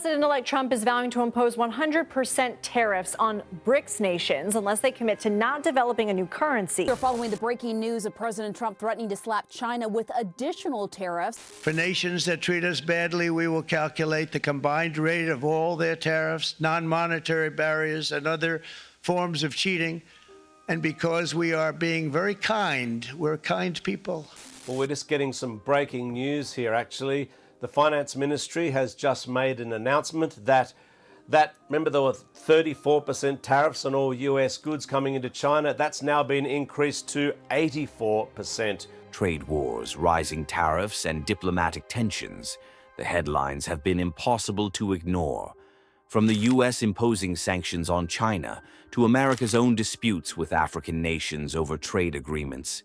President-elect Trump is vowing to impose 100% tariffs on BRICS nations unless they commit to not developing a new currency. We're following the breaking news of President Trump threatening to slap China with additional tariffs. For nations that treat us badly, we will calculate the combined rate of all their tariffs, non-monetary barriers, and other forms of cheating. And because we are being very kind, we're kind people. Well, we're just getting some breaking news here, actually. The Finance Ministry has just made an announcement that remember there were 34% tariffs on all US goods coming into China. That's now been increased to 84%. Trade wars, rising tariffs, and diplomatic tensions. The headlines have been impossible to ignore. From the US imposing sanctions on China to America's own disputes with African nations over trade agreements.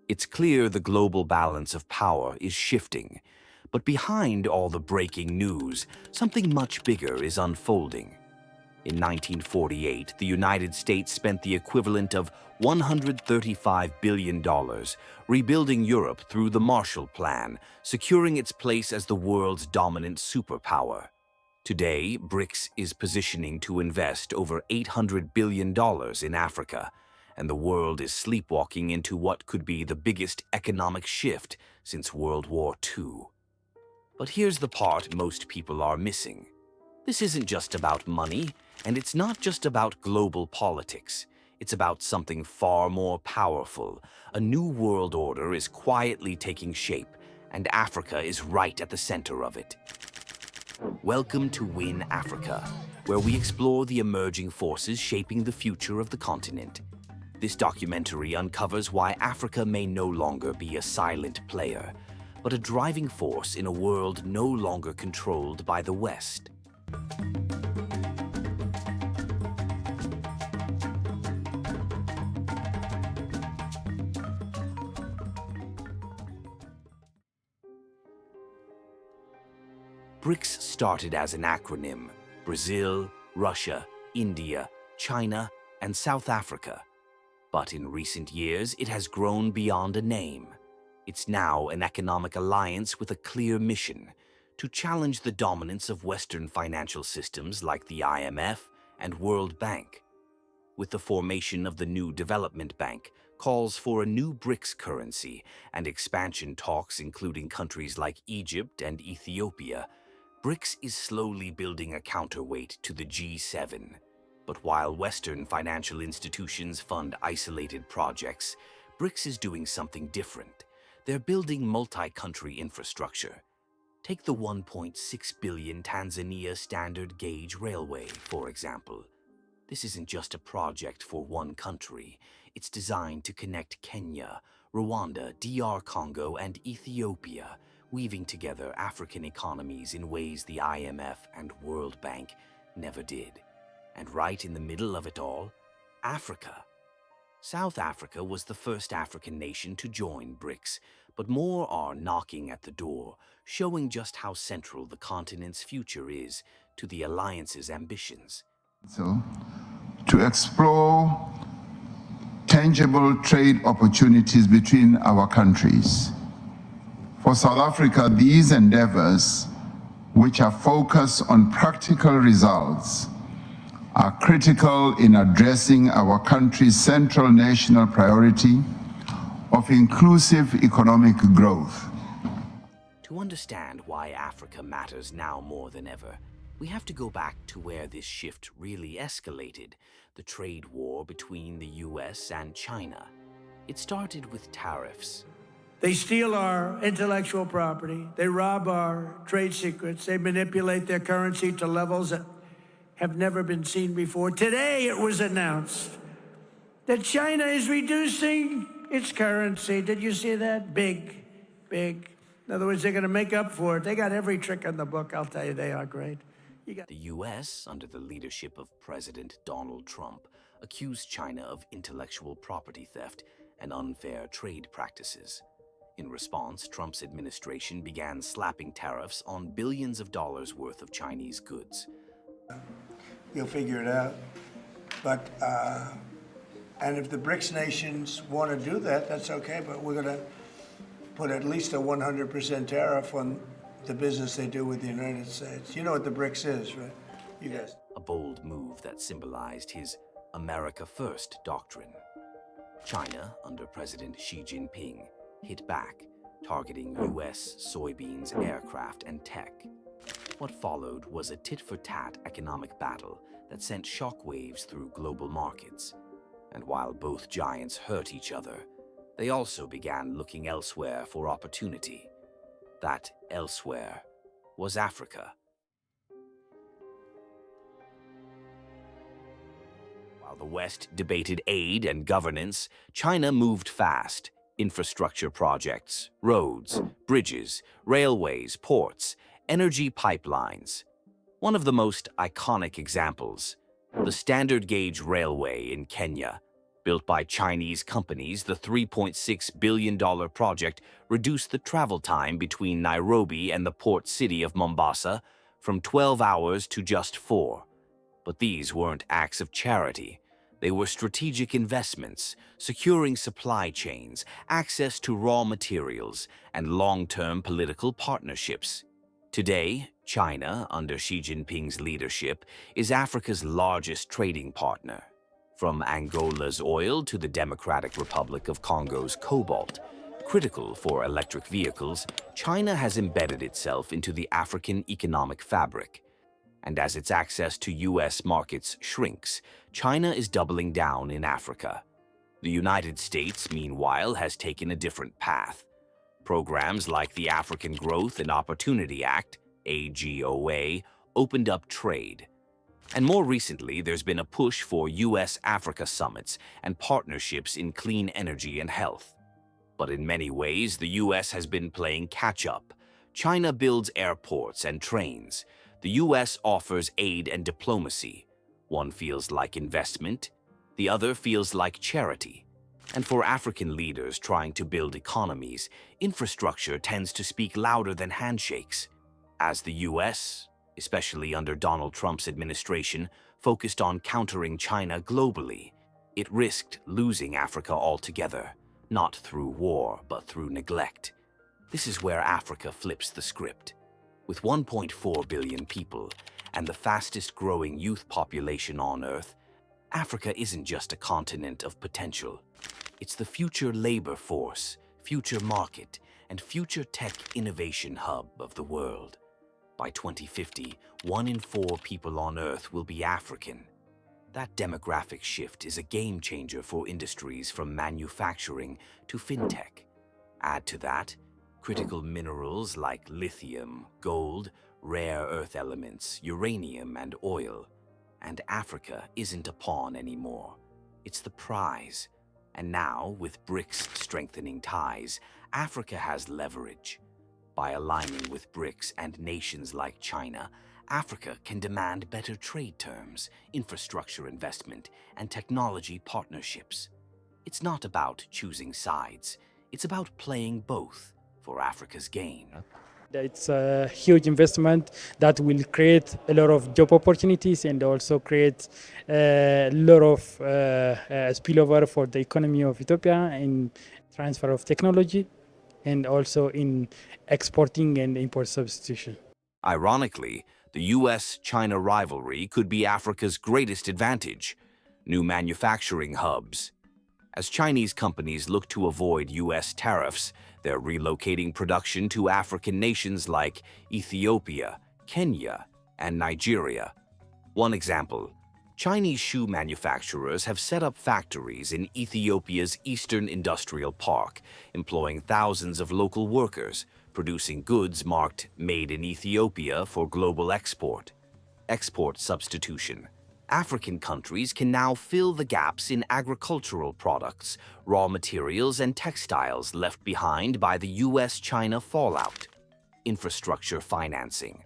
It's clear the global balance of power is shifting. But behind all the breaking news, something much bigger is unfolding. In 1948, the United States spent the equivalent of $135 billion rebuilding Europe through the Marshall Plan, securing its place as the world's dominant superpower. Today, BRICS is positioning to invest over $800 billion in Africa, and the world is sleepwalking into what could be the biggest economic shift since World War II. But here's the part most people are missing. This isn't just about money, and it's not just about global politics. It's about something far more powerful. A new world order is quietly taking shape, and Africa is right at the center of it. Welcome to Win Africa, where we explore the emerging forces shaping the future of the continent. This documentary uncovers why Africa may no longer be a silent player, but a driving force in a world no longer controlled by the West. BRICS started as an acronym: Brazil, Russia, India, China, and South Africa. But in recent years, it has grown beyond a name. It's now an economic alliance with a clear mission: to challenge the dominance of Western financial systems like the IMF and World Bank. With the formation of the new development bank, calls for a new BRICS currency, and expansion talks including countries like Egypt and Ethiopia, BRICS is slowly building a counterweight to the G7. But while Western financial institutions fund isolated projects, BRICS is doing something different. They're building multi-country infrastructure. Take the 1.6 billion Tanzania Standard Gauge Railway, for example. This isn't just a project for one country. It's designed to connect Kenya, Rwanda, DR Congo, and Ethiopia, weaving together African economies in ways the IMF and World Bank never did. And right in the middle of it all, Africa. South Africa was the first African nation to join BRICS, but more are knocking at the door, showing just how central the continent's future is to the alliance's ambitions. So, to explore tangible trade opportunities between our countries. For South Africa, these endeavors, which are focused on practical results, are critical in addressing our country's central national priority of inclusive economic growth. To understand why Africa matters now more than ever, we have to go back to where this shift really escalated, the trade war between the US and China. It started with tariffs. They steal our intellectual property, they rob our trade secrets, they manipulate their currency to levels that have never been seen before. Today it was announced that China is reducing its currency. Did you see that? Big. In other words, they're going to make up for it. They got every trick in the book. I'll tell you, they are great. The US, under the leadership of President Donald Trump, accused China of intellectual property theft and unfair trade practices. In response, Trump's administration began slapping tariffs on billions of dollars worth of Chinese goods. You'll figure it out. But, and if the BRICS nations want to do that, that's okay, but we're going to put at least a 100% tariff on the business they do with the United States. You know what the BRICS is, right? You guys. A bold move that symbolized his America First doctrine. China, under President Xi Jinping, hit back, targeting U.S. soybeans, aircraft, and tech. What followed was a tit-for-tat economic battle that sent shockwaves through global markets. And while both giants hurt each other, they also began looking elsewhere for opportunity. That elsewhere was Africa. While the West debated aid and governance, China moved fast. Infrastructure projects, roads, bridges, railways, ports, energy pipelines. One of the most iconic examples, the Standard Gauge Railway in Kenya. Built by Chinese companies, the $3.6 billion project reduced the travel time between Nairobi and the port city of Mombasa from 12 hours to just 4. But these weren't acts of charity. They were strategic investments, securing supply chains, access to raw materials, and long-term political partnerships. Today, China, under Xi Jinping's leadership, is Africa's largest trading partner. From Angola's oil to the Democratic Republic of Congo's cobalt, critical for electric vehicles, China has embedded itself into the African economic fabric. And as its access to U.S. markets shrinks, China is doubling down in Africa. The United States, meanwhile, has taken a different path. Programs like the African Growth and Opportunity Act, AGOA, opened up trade. And more recently, there's been a push for U.S.-Africa summits and partnerships in clean energy and health. But in many ways, the U.S. has been playing catch-up. China builds airports and trains. The U.S. offers aid and diplomacy. One feels like investment, the other feels like charity. And for African leaders trying to build economies, infrastructure tends to speak louder than handshakes. As the U.S., especially under Donald Trump's administration, focused on countering China globally, it risked losing Africa altogether, not through war, but through neglect. This is where Africa flips the script. With 1.4 billion people and the fastest-growing youth population on Earth, Africa isn't just a continent of potential. It's the future labor force, future market, and future tech innovation hub of the world. By 2050, 1 in 4 people on Earth will be African. That demographic shift is a game-changer for industries from manufacturing to fintech. Add to that, critical minerals like lithium, gold, rare earth elements, uranium, and oil. And Africa isn't a pawn anymore. It's the prize. And now, with BRICS strengthening ties, Africa has leverage. By aligning with BRICS and nations like China, Africa can demand better trade terms, infrastructure investment, and technology partnerships. It's not about choosing sides. It's about playing both for Africa's gain. It's a huge investment that will create a lot of job opportunities and also create a lot of spillover for the economy of Ethiopia in transfer of technology and also in exporting and import substitution. Ironically, the U.S.-China rivalry could be Africa's greatest advantage: new manufacturing hubs. As Chinese companies look to avoid U.S. tariffs, they're relocating production to African nations like Ethiopia, Kenya, and Nigeria. One example, Chinese shoe manufacturers have set up factories in Ethiopia's Eastern Industrial Park, employing thousands of local workers, producing goods marked "Made in Ethiopia" for global export. Export substitution. African countries can now fill the gaps in agricultural products, raw materials, and textiles left behind by the U.S.-China fallout. Infrastructure financing.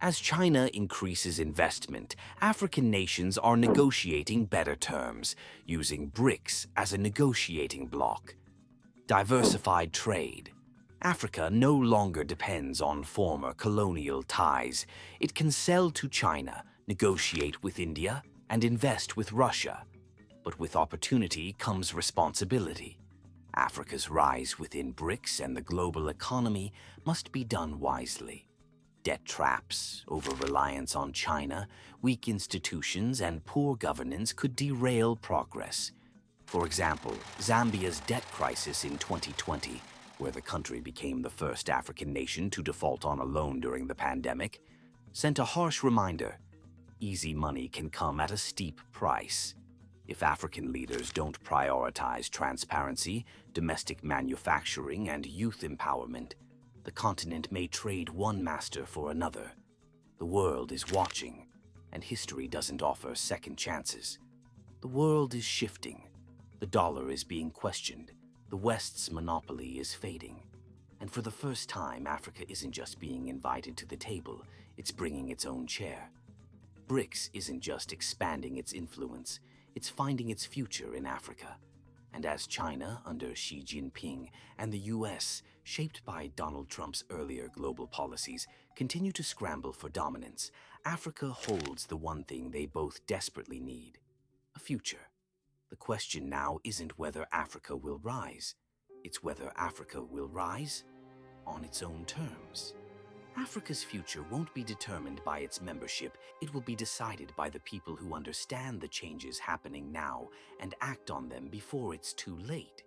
As China increases investment, African nations are negotiating better terms, using BRICS as a negotiating bloc. Diversified trade. Africa no longer depends on former colonial ties. It can sell to China, negotiate with India, and invest with Russia. But with opportunity comes responsibility. Africa's rise within BRICS and the global economy must be done wisely. Debt traps, over-reliance on China, weak institutions, and poor governance could derail progress. For example, Zambia's debt crisis in 2020, where the country became the first African nation to default on a loan during the pandemic, sent a harsh reminder: easy money can come at a steep price. If African leaders don't prioritize transparency, domestic manufacturing, and youth empowerment, the continent may trade one master for another. The world is watching, and history doesn't offer second chances. The world is shifting. The dollar is being questioned. The West's monopoly is fading. And for the first time, Africa isn't just being invited to the table, it's bringing its own chair. BRICS isn't just expanding its influence, it's finding its future in Africa. And as China, under Xi Jinping, and the US, shaped by Donald Trump's earlier global policies, continue to scramble for dominance, Africa holds the one thing they both desperately need: a future. The question now isn't whether Africa will rise, it's whether Africa will rise on its own terms. Africa's future won't be determined by its membership, it will be decided by the people who understand the changes happening now and act on them before it's too late.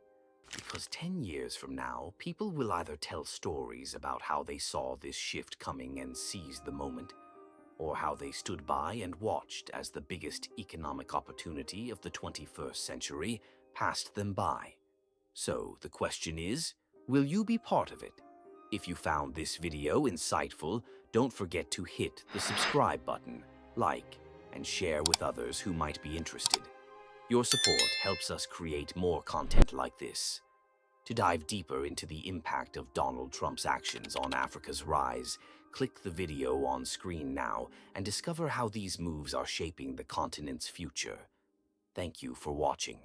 Because 10 years from now, people will either tell stories about how they saw this shift coming and seized the moment, or how they stood by and watched as the biggest economic opportunity of the 21st century passed them by. So the question is, will you be part of it? If you found this video insightful, don't forget to hit the subscribe button, like, and share with others who might be interested. Your support helps us create more content like this. To dive deeper into the impact of Donald Trump's actions on Africa's rise, click the video on screen now and discover how these moves are shaping the continent's future. Thank you for watching.